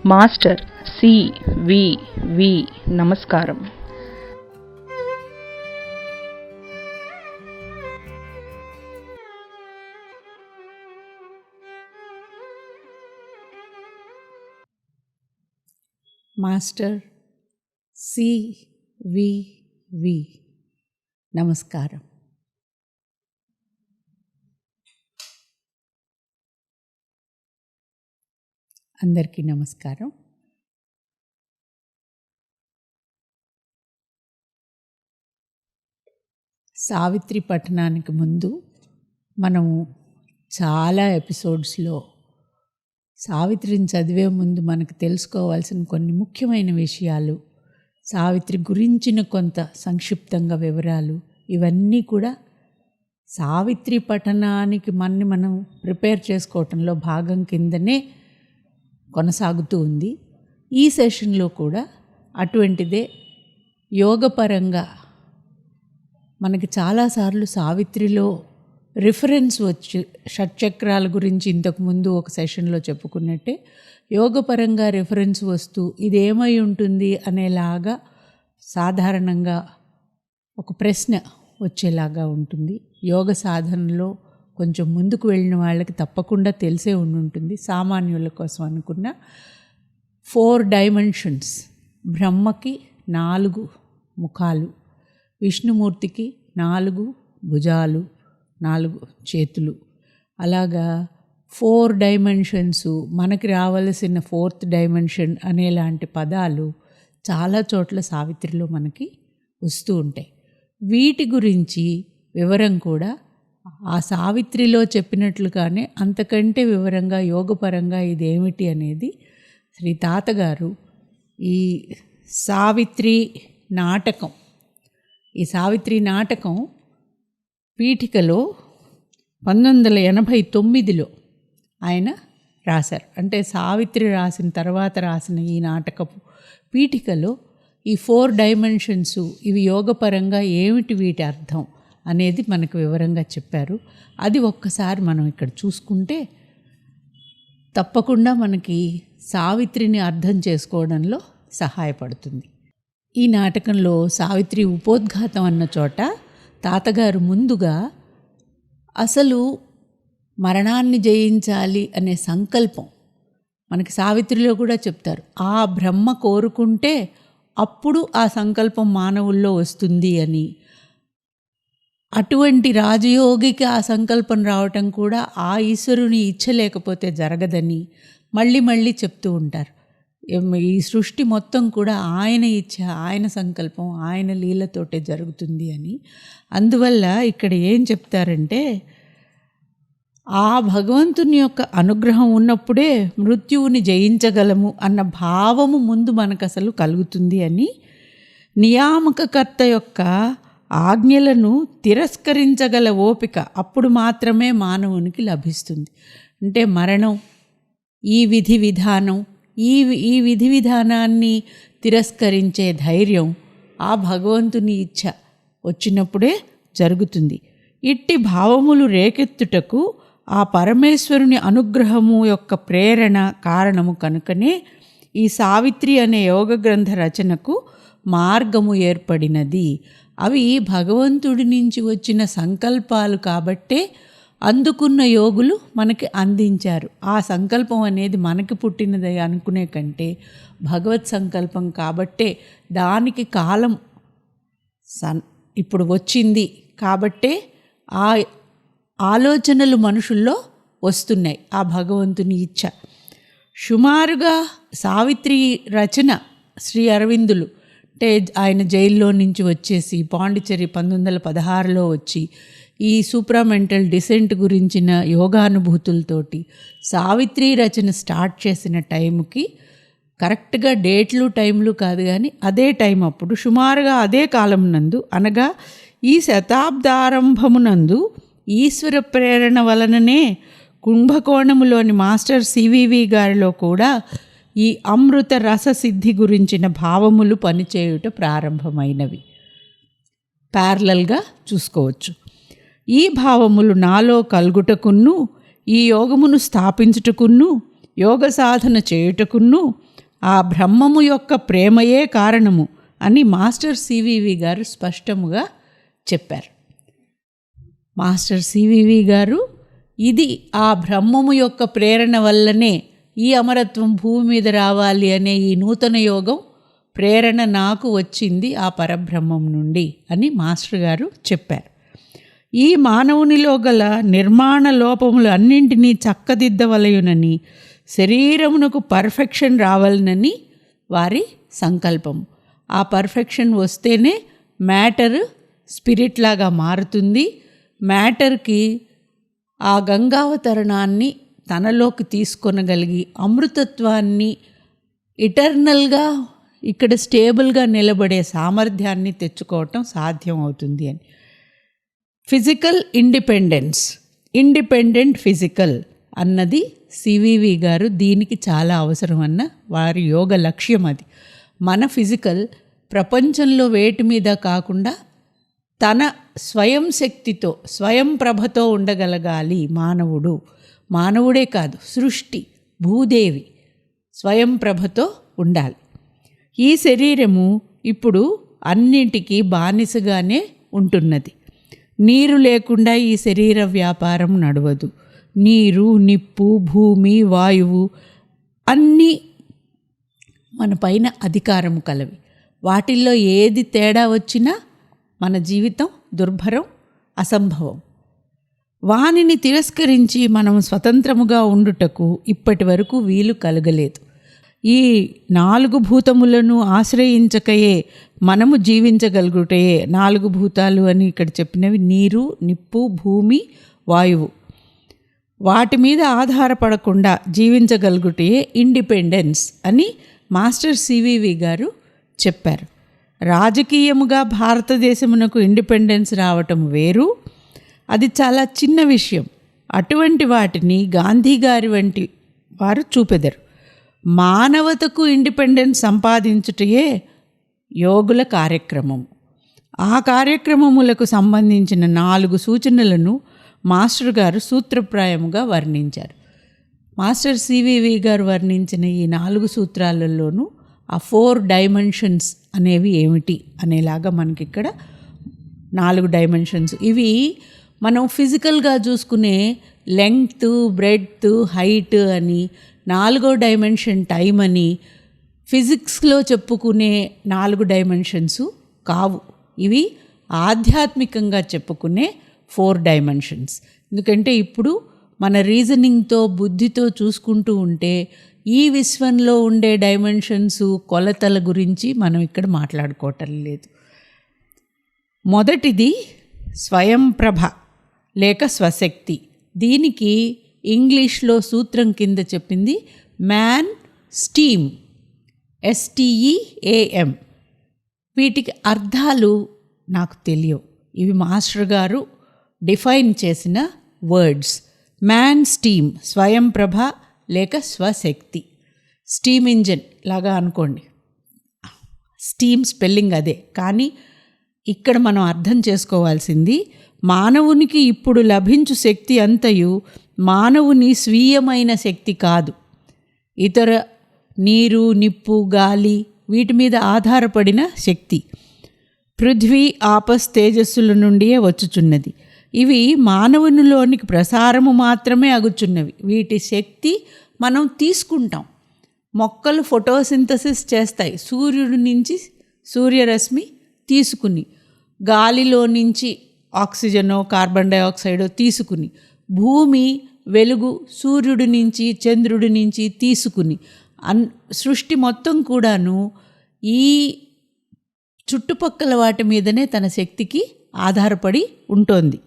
Master CVV. నమస్కారం. Master CVV. నమస్కారం. అందరికీ నమస్కారం. సావిత్రి పఠనానికి ముందు మనము చాలా ఎపిసోడ్స్లో సావిత్రిని చదివే ముందు మనకు తెలుసుకోవాల్సిన కొన్ని ముఖ్యమైన విషయాలు, సావిత్రి గురించిన కొంత సంక్షిప్తంగా వివరాలు, ఇవన్నీ కూడా సావిత్రి పఠనానికి మనం ప్రిపేర్ చేసుకోవటంలో భాగం కిందనే కొనసాగుతూ ఉంది. ఈ సెషన్లో కూడా అటువంటిదే యోగపరంగా మనకి చాలాసార్లు సావిత్రిలో రిఫరెన్స్ వచ్చి షట్చక్రాల గురించి ఇంతకుముందు ఒక సెషన్లో చెప్పుకున్నట్టే యోగపరంగా రిఫరెన్స్ వస్తూ ఇదేమై ఉంటుంది అనేలాగా సాధారణంగా ఒక ప్రశ్న వచ్చేలాగా ఉంటుంది. యోగ సాధనలో కొంచెం ముందుకు వెళ్ళిన వాళ్ళకి తప్పకుండా తెలిసే ఉంటుంది. సామాన్యుల కోసం అనుకున్న 4 డైమెన్షన్స్, బ్రహ్మకి 4 ముఖాలు, విష్ణుమూర్తికి 4 భుజాలు, 4 చేతులు, అలాగా 4 డైమెన్షన్స్, మనకి రావలసిన 4th డైమెన్షన్ అనేలాంటి పదాలు చాలా చోట్ల సావిత్రిలో మనకి వస్తూ ఉంటాయి. వీటి గురించి వివరం కూడా ఆ సావిత్రిలో చెప్పినట్లుగానే అంతకంటే వివరంగా యోగపరంగా ఇదేమిటి అనేది శ్రీ తాతగారు ఈ సావిత్రి నాటకం, ఈ సావిత్రి నాటకం పీఠికలో 1989లో ఆయన రాశారు. అంటే సావిత్రి రాసిన తర్వాత రాసిన ఈ నాటకపు పీఠికలో ఈ 4 డైమెన్షన్స్ ఇవి యోగపరంగా ఏమిటి, వీటి అర్థం అనేది మనకు వివరంగా చెప్పారు. అది ఒక్కసారి మనం ఇక్కడ చూసుకుంటే తప్పకుండా మనకి సావిత్రిని అర్థం చేసుకోవడంలో సహాయపడుతుంది. ఈ నాటకంలో సావిత్రి ఉపోద్ఘాతం అన్న చోట తాతగారు ముందుగా అసలు మరణాన్ని జయించాలి అనే సంకల్పం మనకి సావిత్రిలో కూడా చెప్తారు. ఆ బ్రహ్మ కోరుకుంటే అప్పుడు ఆ సంకల్పం మానవుల్లో వస్తుంది అని, అటువంటి రాజయోగికి ఆ సంకల్పం రావటం కూడా ఆ ఈశ్వరుని ఇచ్చ లేకపోతే జరగదని మళ్ళీ మళ్ళీ చెప్తూ ఉంటారు. ఈ సృష్టి మొత్తం కూడా ఆయన ఇచ్చ, ఆయన సంకల్పం, ఆయన లీలతోటే జరుగుతుంది అని. అందువల్ల ఇక్కడ ఏం చెప్తారంటే ఆ భగవంతుని యొక్క అనుగ్రహం ఉన్నప్పుడే మృత్యువుని జయించగలము అన్న భావము ముందు మనకు అసలు కలుగుతుంది అని, నియామకకర్త యొక్క ఆజ్ఞలను తిరస్కరించగల ఓపిక అప్పుడు మాత్రమే మానవునికి లభిస్తుంది. అంటే మరణం, ఈ విధి విధానం, ఈ విధి విధానాన్ని తిరస్కరించే ధైర్యం ఆ భగవంతుని ఇచ్ఛ వచ్చినప్పుడే జరుగుతుంది. ఇట్టి భావములు రేకెత్తుటకు ఆ పరమేశ్వరుని అనుగ్రహము యొక్క ప్రేరణ కారణము కనుకనే ఈ సావిత్రి అనే యోగ గ్రంథ రచనకు మార్గము ఏర్పడినది. అవి భగవంతుడి నుంచి వచ్చిన సంకల్పాలు కాబట్టే అందుకున్న యోగులు మనకి అందించారు. ఆ సంకల్పం అనేది మనకి పుట్టినది అనుకునే కంటే భగవత్ సంకల్పం కాబట్టే దానికి కాలం ఇప్పుడు వచ్చింది కాబట్టే ఆ ఆలోచనలు మనుషుల్లో వస్తున్నాయి. ఆ భగవంతుని ఇచ్చ సుమారుగా సావిత్రి రచన శ్రీ అరవిందులు అంటే ఆయన జైల్లో నుంచి వచ్చేసి పాండిచ్చేరి 1916లో వచ్చి ఈ సూప్రామెంటల్ డిసెంట్ గురించిన యోగానుభూతులతోటి సావిత్రి రచన స్టార్ట్ చేసిన టైంకి కరెక్ట్గా డేట్లు టైంలు కాదు కానీ అదే టైం అప్పుడు సుమారుగా అదే కాలం నందు అనగా ఈ శతాబ్దారంభమునందు ఈశ్వర ప్రేరణ వలననే కుంభకోణములోని మాస్టర్ సి.వి.వి. గారిలో కూడా ఈ అమృత రస సిద్ధి గురించిన భావములు పనిచేయుట ప్రారంభమైనవి. ప్యారలల్గా చూసుకోవచ్చు. ఈ భావములు నాలో కలుగుటకును, ఈ యోగమును స్థాపించుటకును, యోగ సాధన చేయుటకును ఆ బ్రహ్మము యొక్క ప్రేమయే కారణము అని మాస్టర్ సివివి గారు స్పష్టముగా చెప్పారు. మాస్టర్ సివివి గారు ఇది ఆ బ్రహ్మము యొక్క ప్రేరణ వల్లనే ఈ అమరత్వం భూమి మీద రావాలి అనే ఈ నూతన యోగం ప్రేరణ నాకు వచ్చింది ఆ పరబ్రహ్మం నుండి అని మాస్టర్ గారు చెప్పారు. ఈ మానవునిలో గల నిర్మాణ లోపములు అన్నింటినీ చక్కదిద్దవలయునని, శరీరమునకు పర్ఫెక్షన్ రావాలనని వారి సంకల్పం. ఆ పర్ఫెక్షన్ వస్తేనే మ్యాటర్ స్పిరిట్ లాగా మారుతుంది. మ్యాటర్కి ఆ గంగావతరణాన్ని తనలోకి తీసుకొనగలిగి అమృతత్వాన్ని ఇటర్నల్గా ఇక్కడ స్టేబుల్గా నిలబడే సామర్థ్యాన్ని తెచ్చుకోవటం సాధ్యం అవుతుంది అని. ఫిజికల్ ఇండిపెండెన్స్, ఇండిపెండెంట్ ఫిజికల్ అన్నది సివివి గారు దీనికి చాలా అవసరం అన్న వారి యోగ లక్ష్యం అది. మన ఫిజికల్ ప్రపంచంలో వేటి మీద కాకుండా తన స్వయం శక్తితో, స్వయం ప్రభతో ఉండగలగాలి మానవుడు. మానవుడే కాదు, సృష్టి, భూదేవి స్వయం ప్రభతో ఉండాలి. ఈ శరీరము ఇప్పుడు అన్నింటికీ బానిసగానే ఉంటున్నది. నీరు లేకుండా ఈ శరీర వ్యాపారం నడవదు. నీరు, నిప్పు, భూమి, వాయువు అన్నీ మన పైన అధికారము కలవి. వాటిల్లో ఏది తేడా వచ్చినా మన జీవితం దుర్భరం, అసంభవం. వానిని తిరస్కరించి మనం స్వతంత్రముగా ఉండుటకు ఇప్పటి వరకు వీలు కలగలేదు. ఈ 4 భూతములను ఆశ్రయించకయే మనము జీవించగలుగుటయే. 4 భూతాలు అని ఇక్కడ చెప్పినవి నీరు, నిప్పు, భూమి, వాయువు. వాటి మీద ఆధారపడకుండా జీవించగలుగుటయే ఇండిపెండెన్స్ అని మాస్టర్ సివివి గారు చెప్పారు. రాజకీయముగా భారతదేశమునకు ఇండిపెండెన్స్ రావటం వేరు, అది చాలా చిన్న విషయం. అటువంటి వాటిని గాంధీ గారి వంటి వారు చూపెదరు. మానవతకు ఇండిపెండెన్స్ సంపాదించుటయే యోగుల కార్యక్రమం. ఆ కార్యక్రమములకు సంబంధించిన 4 సూచనలను మాస్టర్ గారు సూత్రప్రాయముగా వర్ణించారు. మాస్టర్ సివివి గారు వర్ణించిన ఈ 4 సూత్రాలలోనూ ఆ 4 డైమెన్షన్స్ అనేవి ఏమిటి అనేలాగా మనకి ఇక్కడ 4 డైమెన్షన్స్. ఇవి మనం ఫిజికల్గా చూసుకునే లెంగ్త్, బ్రెడ్త్, హైట్ అని, 4వ డైమెన్షన్ టైం అని, ఫిజిక్స్లో చెప్పుకునే 4 డైమెన్షన్స్ కావు. ఇవి ఆధ్యాత్మికంగా చెప్పుకునే 4 డైమెన్షన్స్. ఎందుకంటే ఇప్పుడు మన రీజనింగ్తో, బుద్ధితో చూసుకుంటూ ఉంటే ఈ విశ్వంలో ఉండే డైమెన్షన్స్, కొలతల గురించి మనం ఇక్కడ మాట్లాడుకోవటం లేదు. మొదటిది స్వయం ప్రభ లేక స్వశక్తి. దీనికి ఇంగ్లీష్లో సూత్రం కింద చెప్పింది మ్యాన్ స్టీమ్, STEAM. వీటికి అర్థాలు నాకు తెలియవు. ఇవి మాస్టర్ గారు డిఫైన్ చేసిన వర్డ్స్. మ్యాన్ స్టీమ్, స్వయం ప్రభ లేక స్వశక్తి. స్టీమ్ ఇంజిన్ లాగా అనుకోండి. స్టీమ్ స్పెల్లింగ్ అదే, కానీ ఇక్కడ మనం అర్థం చేసుకోవాల్సింది మానవునికి ఇప్పుడు లభించు శక్తి అంతయు మానవుని స్వీయమైన శక్తి కాదు. ఇతర నీరు, నిప్పు, గాలి వీటి మీద ఆధారపడిన శక్తి. పృథ్వీ, ఆపస్, తేజస్సుల నుండియే వచ్చుచున్నది. ఇవి మానవునిలోనికి ప్రసారము మాత్రమే అగుచున్నవి. వీటి శక్తి మనం తీసుకుంటాం. మొక్కలు ఫోటోసింథసిస్ చేస్తాయి, సూర్యుడి నుంచి సూర్యరశ్మి తీసుకుని, గాలిలో నుంచి ఆక్సిజనో కార్బన్ డైఆక్సైడో తీసుకుని, భూమి వెలుగు సూర్యుడి నుంచి చంద్రుడి నుంచి తీసుకుని, సృష్టి మొత్తం కూడాను ఈ చుట్టుపక్కల వాటి మీదనే తన శక్తికి ఆధారపడి ఉంటుంది.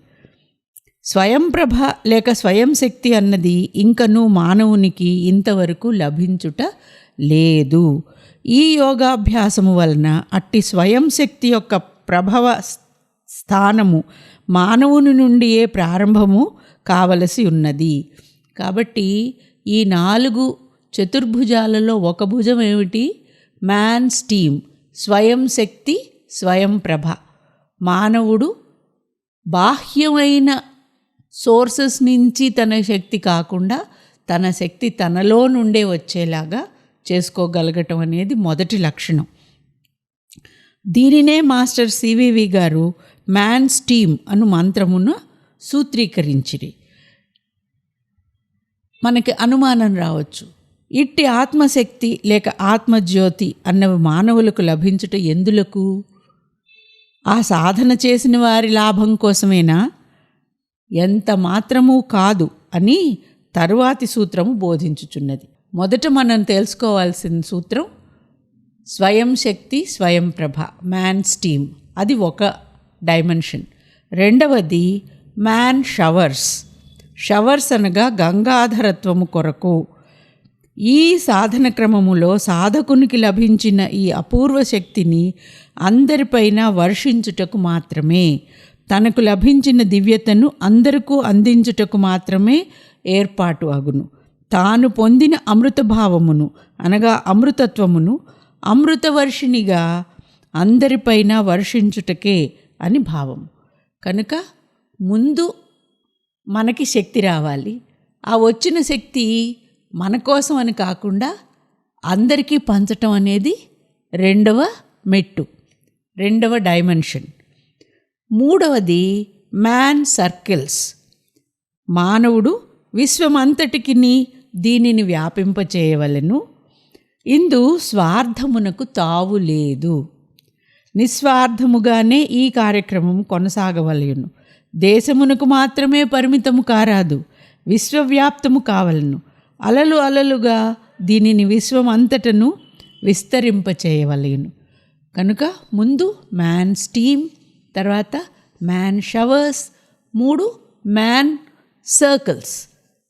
స్వయం ప్రభ లేక స్వయం శక్తి అన్నది ఇంకనూ మానవునికి ఇంతవరకు లభించుట లేదు. ఈ యోగాభ్యాసము వలన అట్టి స్వయం శక్తి యొక్క ప్రభవ స్థానము మానవుని నుండియే ప్రారంభము కావలసి ఉన్నది. కాబట్టి ఈ 4 చతుర్భుజాలలో ఒక భుజం ఏమిటి? మ్యాన్ స్టీమ్, స్వయం శక్తి, స్వయం ప్రభ. మానవుడు బాహ్యమైన సోర్సెస్ నుంచి తన శక్తి కాకుండా తన శక్తి తనలో నుండే వచ్చేలాగా చేసుకోగలగటం అనేది మొదటి లక్షణం. దీనినే మాస్టర్ సివివి గారు మ్యాన్స్ టీమ్ అను మంత్రమును సూత్రీకరించిరి. మనకి అనుమానం రావచ్చు, ఇట్టి ఆత్మశక్తి లేక ఆత్మజ్యోతి అన్నవి మానవులకు లభించుట ఎందులకు? ఆ సాధన చేసిన వారి లాభం కోసమేనా? ఎంత మాత్రమూ కాదు అని తరువాతి సూత్రము బోధించుచున్నది. మొదట మనం తెలుసుకోవాల్సిన సూత్రం స్వయం శక్తి స్వయం ప్రభ, మ్యాన్స్ టీమ్, అది ఒక డైమెన్షన్. రెండవది మ్యాన్ షవర్స్. షవర్స్ అనగా గంగాధరత్వము కొరకు. ఈ సాధన క్రమములో సాధకునికి లభించిన ఈ అపూర్వ శక్తిని అందరిపైన వర్షించుటకు మాత్రమే, తనకు లభించిన దివ్యతను అందరికీ అందించుటకు మాత్రమే ఏర్పాటు అగును. తాను పొందిన అమృతభావమును అనగా అమృతత్వమును అమృతవర్షిణిగా అందరిపైన వర్షించుటకే అని భావం. కనుక ముందు మనకి శక్తి రావాలి. ఆ వచ్చిన శక్తి మన కోసం అని కాకుండా అందరికీ పంచటం అనేది రెండవ మెట్టు, రెండవ డైమెన్షన్. మూడవది మ్యాన్ సర్కిల్స్. మానవుడు విశ్వమంతటికి దీనిని వ్యాపింపచేయవలెను. ఇందు స్వార్థమునకు తావు లేదు. నిస్వార్థముగానే ఈ కార్యక్రమం కొనసాగవలెను. దేశమునకు మాత్రమే పరిమితము కారాదు, విశ్వవ్యాప్తము కావలను. అలలు అలలుగా దీనిని విశ్వమంతటను విస్తరింపచేయవలెను. కనుక ముందు మ్యాన్ స్టీమ్, తర్వాత మ్యాన్ షవర్స్, 3 మ్యాన్ సర్కిల్స్.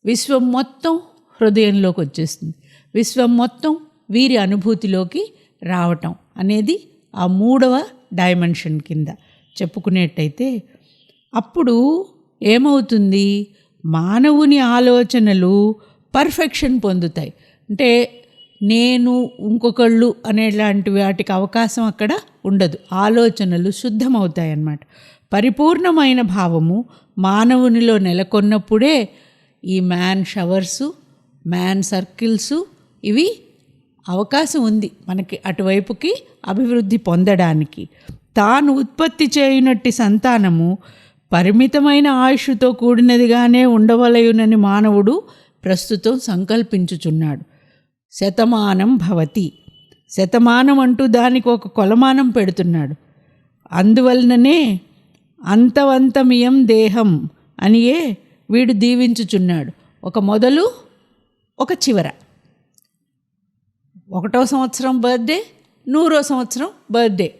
విశ్వం మొత్తం హృదయంలోకి వచ్చేస్తుంది, విశ్వం మొత్తం వీరి అనుభూతిలోకి రావటం అనేది ఆ 3వ డైమెన్షన్ కింద చెప్పుకునేట్టయితే అప్పుడు ఏమవుతుంది? మానవుని ఆలోచనలు పర్ఫెక్షన్ పొందుతాయి. అంటే నేను ఇంకొకళ్ళు అనేలాంటి వాటికి అవకాశం అక్కడ ఉండదు. ఆలోచనలు శుద్ధమవుతాయి అన్నమాట. పరిపూర్ణమైన భావము మానవునిలో నెలకొన్నప్పుడే ఈ మ్యాన్ షవర్సు, మ్యాన్ సర్కిల్సు ఇవి అవకాశం ఉంది మనకి అటువైపుకి అభివృద్ధి పొందడానికి. తాను ఉత్పత్తి చేయనట్టి సంతానము పరిమితమైన ఆయుష్తో కూడినదిగానే ఉండవలయునని మానవుడు ప్రస్తుతం సంకల్పించుచున్నాడు. శతమానం భవతి, శతమానం అంటూ దానికి ఒక కొలమానం పెడుతున్నాడు. అందువలననే అంతవంతమియం దేహం అనియే వీడు దీవించుచున్నాడు. ఒక మొదలు, ఒక చివర. 1వ సంవత్సరం బర్త్డే, 100వ సంవత్సరం బర్త్డే.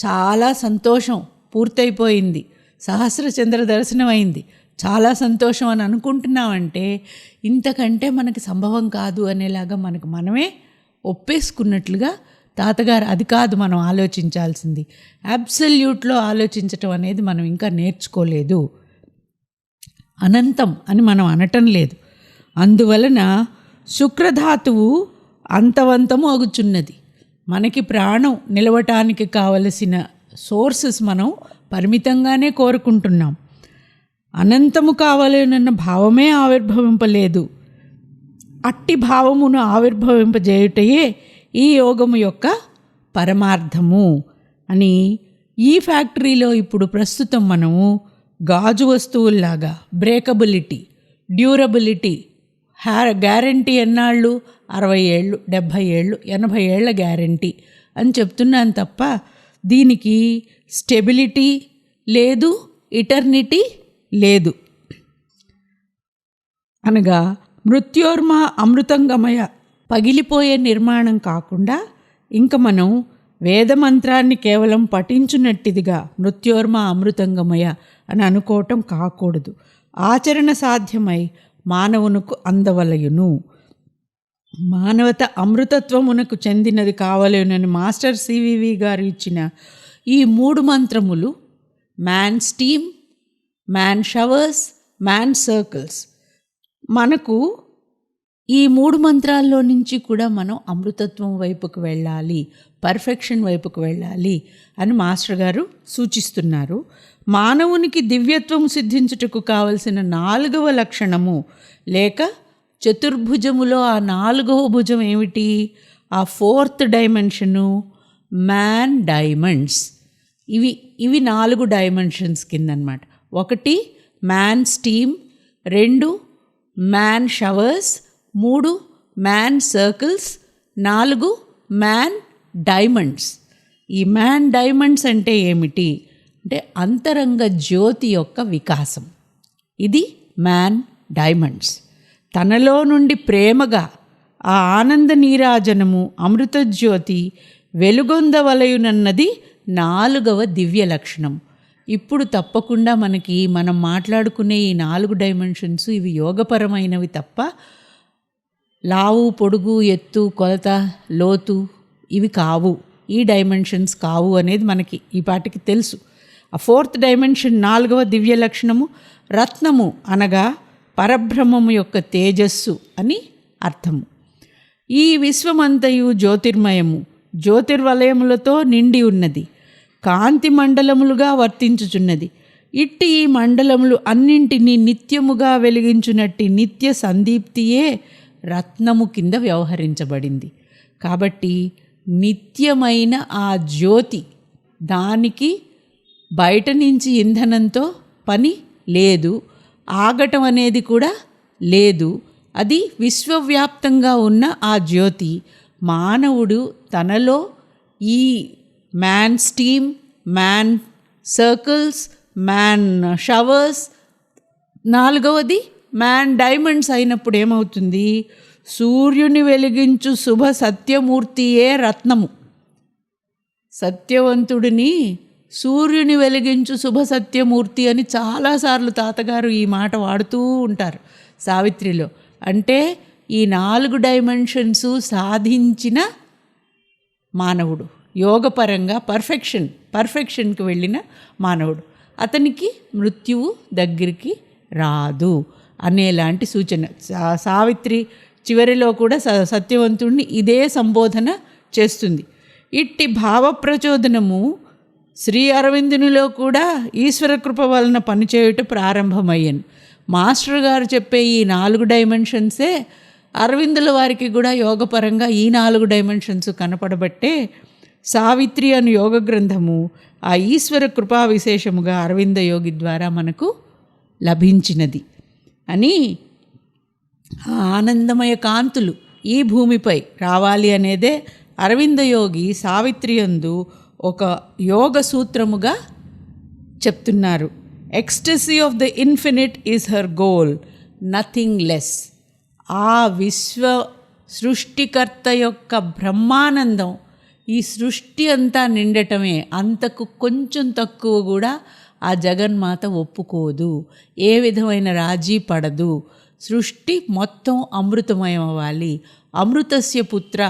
చాలా సంతోషం, పూర్తయిపోయింది, సహస్రచంద్ర దర్శనం అయింది, చాలా సంతోషం అని అనుకుంటున్నామంటే ఇంతకంటే మనకి సంభవం కాదు అనేలాగా మనకు మనమే ఒప్పేసుకున్నట్లుగా తాతగారు అది కాదు మనం ఆలోచించాల్సింది. అబ్సల్యూట్లో ఆలోచించటం అనేది మనం ఇంకా నేర్చుకోలేదు. అనంతం అని మనం అనటం లేదు. అందువలన శుక్రధాతువు అంతవంతము అగుచున్నది. మనకి ప్రాణం నిలవటానికి కావలసిన సోర్సెస్ మనం పరిమితంగానే కోరుకుంటున్నాం. అనంతము కావాలన్న భావమే ఆవిర్భవింపలేదు. అట్టి భావమును ఆవిర్భవింపజేయుటయే ఈ యోగము యొక్క పరమార్థము అని ఈ ఫ్యాక్టరీలో ఇప్పుడు ప్రస్తుతం మనము గాజు వస్తువుల్లాగా బ్రేకబిలిటీ, డ్యూరబిలిటీ, గ్యారంటీ ఎన్నాళ్ళు 60 ఏళ్ళు, 70 ఏళ్ళు, 80 ఏళ్ల గ్యారంటీ అని చెప్తున్నాను తప్ప దీనికి స్టెబిలిటీ లేదు, ఇటర్నిటీ లేదు. అనగా మృత్యోర్మ అమృతంగమయ పగిలిపోయే నిర్మాణం కాకుండా ఇంక మనం వేదమంత్రాన్ని కేవలం పఠించున్నట్టిదిగా మృత్యోర్మ అమృతంగమయ అని అనుకోవటం కాకూడదు. ఆచరణ సాధ్యమై మానవునకు అందవలయును. మానవత అమృతత్వమునకు చెందినది కావలేనని మాస్టర్ సివివి గారు ఇచ్చిన ఈ 3 మంత్రములు man steam, man showers, man circles మనకు ఈ 3 మంత్రాల్లో నుంచి కూడా మనం అమృతత్వం వైపుకు వెళ్ళాలి, పర్ఫెక్షన్ వైపుకు వెళ్ళాలి అని మాస్టర్ గారు సూచిస్తున్నారు. మానవునికి దివ్యత్వం సిద్ధించుటకు కావలసిన 4వ లక్షణము లేక చతుర్భుజములో ఆ 4వ భుజం ఏమిటి? ఆ ఫోర్త్ డైమెన్షను మ్యాన్ డైమండ్స్. ఇవి 4 డైమెన్షన్స్ కింద అనమాట. 1 man steam, 2 man showers, 3 man circles, 4 man diamonds. ఈ మ్యాన్ డైమండ్స్ అంటే ఏమిటి అంటే అంతరంగ జ్యోతి యొక్క వికాసం. ఇది మ్యాన్ డైమండ్స్. తనలో నుండి ప్రేమగా ఆ ఆనంద నీరాజనము అమృత జ్యోతి వెలుగొందవలయునన్నది 4వ దివ్య లక్షణం. ఇప్పుడు తప్పకుండా మనం మాట్లాడుకునే ఈ 4 డైమెన్షన్స్ ఇవి యోగపరమైనవి తప్ప లావు, పొడుగు, ఎత్తు, కొలత, లోతు ఇవి కావు, ఈ డైమెన్షన్స్ కావు అనేది మనకి ఈ పాటికి తెలుసు. ఆ ఫోర్త్ డైమెన్షన్ 4వ దివ్య లక్షణము రత్నము అనగా పరబ్రహ్మము యొక్క తేజస్సు అని అర్థము. ఈ విశ్వమంతయు జ్యోతిర్మయము, జ్యోతిర్వలయములతో నిండి ఉన్నది, కాంతి మండలములుగా వర్తించుచున్నది. ఇట్టి ఈ మండలములు అన్నింటినీ నిత్యముగా వెలిగించునట్టి నిత్య సందీప్తియే రత్నము కింద వ్యవహరించబడింది. కాబట్టి నిత్యమైన ఆ జ్యోతి, దానికి బయట నుంచి ఇంధనంతో పని లేదు, ఆగటం అనేది కూడా లేదు. అది విశ్వవ్యాప్తంగా ఉన్న ఆ జ్యోతి మానవుడు తనలో ఈ man steam, man circles, man showers, 4వది మ్యాన్ డైమండ్స్ అయినప్పుడు ఏమవుతుంది? సూర్యుని వెలిగించు శుభ సత్యమూర్తియే రత్నము. సత్యవంతుడిని సూర్యుని వెలిగించు శుభ సత్యమూర్తి అని చాలాసార్లు తాతగారు ఈ మాట వాడుతూ ఉంటారు సావిత్రిలో. అంటే ఈ 4 డైమెన్షన్స్ సాధించిన మానవుడు, యోగపరంగా పర్ఫెక్షన్కి వెళ్ళిన మానవుడు, అతనికి మృత్యువు దగ్గరికి రాదు అనేలాంటి సూచన. సావిత్రి చివరిలో కూడా సత్యవంతుడిని ఇదే సంబోధన చేస్తుంది. ఇట్టి భావ ప్రచోదనము శ్రీ అరవిందునిలో కూడా ఈశ్వర కృప వలన పనిచేయుట ప్రారంభమయ్యాను. మాస్టర్ గారు చెప్పే ఈ 4 డైమెన్షన్సే అరవిందుల వారికి కూడా యోగపరంగా ఈ 4 డైమెన్షన్స్ కనపడబట్టే సావిత్రి అను యోగ గ్రంథము ఆ ఈశ్వర కృపా విశేషముగా అరవింద యోగి ద్వారా మనకు లభించినది అని. ఆనందమయ కాంతులు ఈ భూమిపై రావాలి అనేదే అరవింద యోగి సావిత్రి యందు ఒక యోగ సూత్రముగా చెప్తున్నారు. Ecstasy of the infinite is her goal, nothing less. ఆ విశ్వ సృష్టికర్త యొక్క బ్రహ్మానందం ఈ సృష్టి అంతా నిండటమే, అంతకు కొంచెం తక్కువ కూడా ఆ జగన్మాత ఒప్పుకోదు, ఏ విధమైన రాజీ పడదు. సృష్టి మొత్తం అమృతమయం అవ్వాలి. అమృతస్య పుత్ర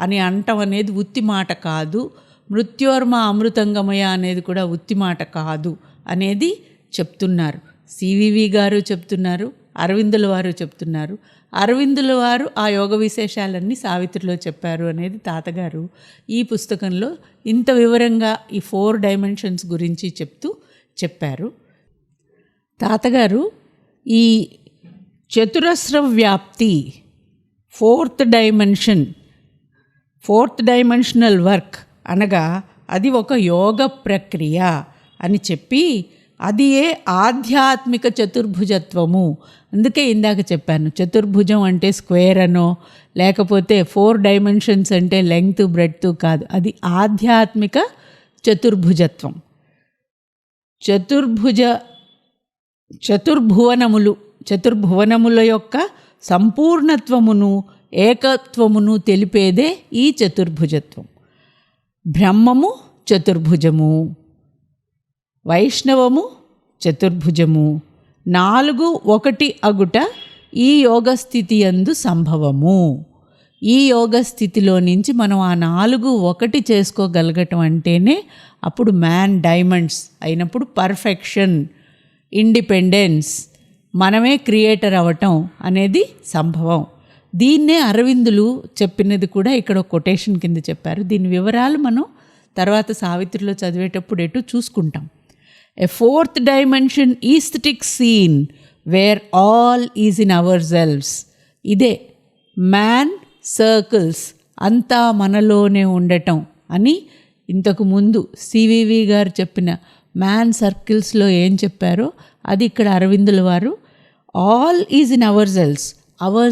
అని అంటం అనేది ఉత్తి మాట కాదు, మృత్యోర్మ అమృతంగమయ అనేది కూడా ఉత్తి మాట కాదు అనేది చెప్తున్నారు. సివివి గారు చెప్తున్నారు, అరవిందుల వారు చెప్తున్నారు. అరవిందుల వారు ఆ యోగ విశేషాలన్నీ సావిత్రిలో చెప్పారు అనేది తాతగారు ఈ పుస్తకంలో ఇంత వివరంగా ఈ 4 డైమెన్షన్స్ గురించి చెప్పారు. తాతగారు ఈ చతురస్ర వ్యాప్తి, ఫోర్త్ డైమెన్షనల్ వర్క్ అనగా అది ఒక యోగ ప్రక్రియ అని చెప్పి, అది ఏ ఆధ్యాత్మిక చతుర్భుజత్వము. అందుకే ఇందాక చెప్పాను, చతుర్భుజం అంటే స్క్వేర్ అనో లేకపోతే 4 డైమెన్షన్స్ అంటే లెంగ్త్ బ్రెడ్త్ కాదు, అది ఆధ్యాత్మిక చతుర్భుజత్వం. చతుర్భువనముల యొక్క సంపూర్ణత్వమును ఏకత్వమును తెలిపేదే ఈ చతుర్భుజత్వం. బ్రహ్మము చతుర్భుజము, వైష్ణవము చతుర్భుజము, 4 ఒకటి అగుట ఈ యోగస్థితి యందు సంభవము. ఈ యోగస్థితిలో నుంచి మనం ఆ 4 ఒకటి చేసుకోగలగటం అంటేనే అప్పుడు మ్యాన్ డైమండ్స్ అయినప్పుడు పర్ఫెక్షన్, ఇండిపెండెన్స్, మనమే క్రియేటర్ అవ్వటం అనేది సంభవం. దీన్నే అరవిందులు చెప్పినది కూడా ఇక్కడ కొటేషన్ కింద చెప్పారు. దీని వివరాలు మనం తర్వాత సావిత్రిలో చదివేటప్పుడు ఎటు చూసుకుంటాం. A fourth dimension aesthetic scene where all is in ourselves. ఇదే మ్యాన్ సర్కిల్స్ అంతా మనలోనే ఉండటం అని ఇంతకు ముందు సివివి గారు చెప్పిన మ్యాన్ సర్కిల్స్లో ఏం చెప్పారో అది ఇక్కడ అరవిందుల వారు all is in our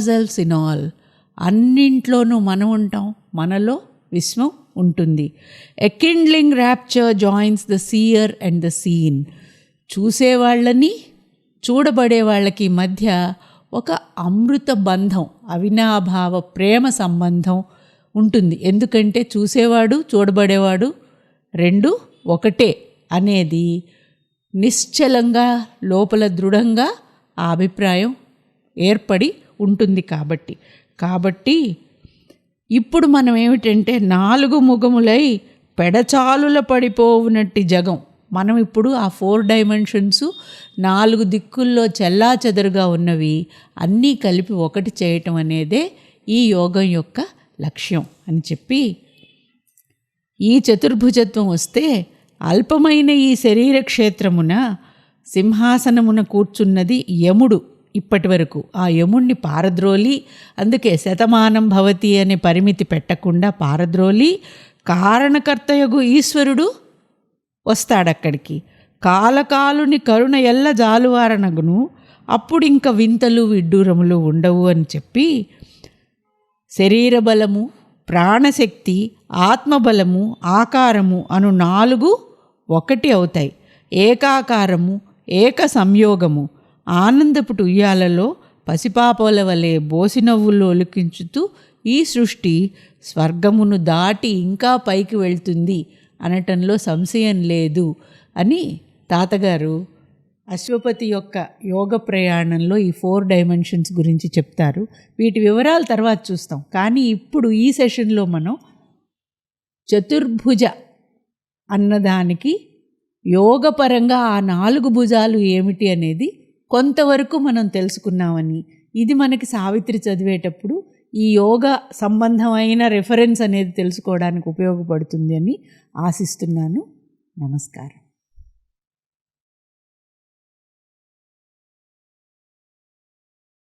cells in all, అన్నింట్లోనూ మనం ఉంటాం, మనలో విశ్వం ఉంటుంది. A kindling rapture joins the seer and the seen. చూసేవాళ్ళని చూడబడే వాళ్ళకి మధ్య ఒక అమృత బంధం, అవినాభావ ప్రేమ సంబంధం ఉంటుంది. ఎందుకంటే చూసేవాడు చూడబడేవాడు రెండు ఒకటే అనేది నిశ్చలంగా లోపల దృఢంగా ఆ అభిప్రాయం ఏర్పడి ఉంటుంది. కాబట్టి ఇప్పుడు మనం ఏమిటంటే 4 ముఖములై పెడచాలుల పడిపోవునట్టి జగం. మనం ఇప్పుడు ఆ 4 డైమెన్షన్స్ 4 దిక్కుల్లో చెల్లాచెదరుగా ఉన్నవి అన్నీ కలిపి ఒకటి చేయటం అనేదే ఈ యోగం యొక్క లక్ష్యం అని చెప్పి, ఈ చతుర్భుజత్వం వస్తే అల్పమైన ఈ శరీర క్షేత్రమున సింహాసనమున కూర్చున్నది యముడు. ఇప్పటి వరకు ఆ యముణ్ణి పారద్రోలి, అందుకే శతమానం భవతి అనే పరిమితి పెట్టకుండా పారద్రోలి కారణకర్తయగు ఈశ్వరుడు వస్తాడక్కడికి. కాలకాలుని కరుణ ఎల్ల జాలువారనగును, అప్పుడు ఇంక వింతలు విడ్డూరములు ఉండవు అని చెప్పి, శరీర బలము, ప్రాణశక్తి, ఆత్మబలము, ఆకారము అను 4 ఒకటి అవుతాయి. ఏకాకారము, ఏక సంయోగము. ఆనందపుటు ఉయ్యాలలో పసిపాపల వలె బోసినవ్వులు ఒలికించుతూ ఈ సృష్టి స్వర్గమును దాటి ఇంకా పైకి వెళ్తుంది అనటంలో సంశయం లేదు అని తాతగారు అశ్వపతి యొక్క యోగ ప్రయాణంలో ఈ 4 డైమెన్షన్స్ గురించి చెప్తారు. వీటి వివరాలు తర్వాత చూస్తాం. కానీ ఇప్పుడు ఈ సెషన్లో మనం చతుర్భుజ అన్నదానికి యోగపరంగా ఆ 4 భుజాలు ఏమిటి అనేది కొంతవరకు మనం తెలుసుకున్నామని, ఇది మనకి సావిత్రి చదివేటప్పుడు ఈ యోగ సంబంధమైన రెఫరెన్స్ అనేది తెలుసుకోవడానికి ఉపయోగపడుతుంది అని ఆశిస్తున్నాను. నమస్కారం.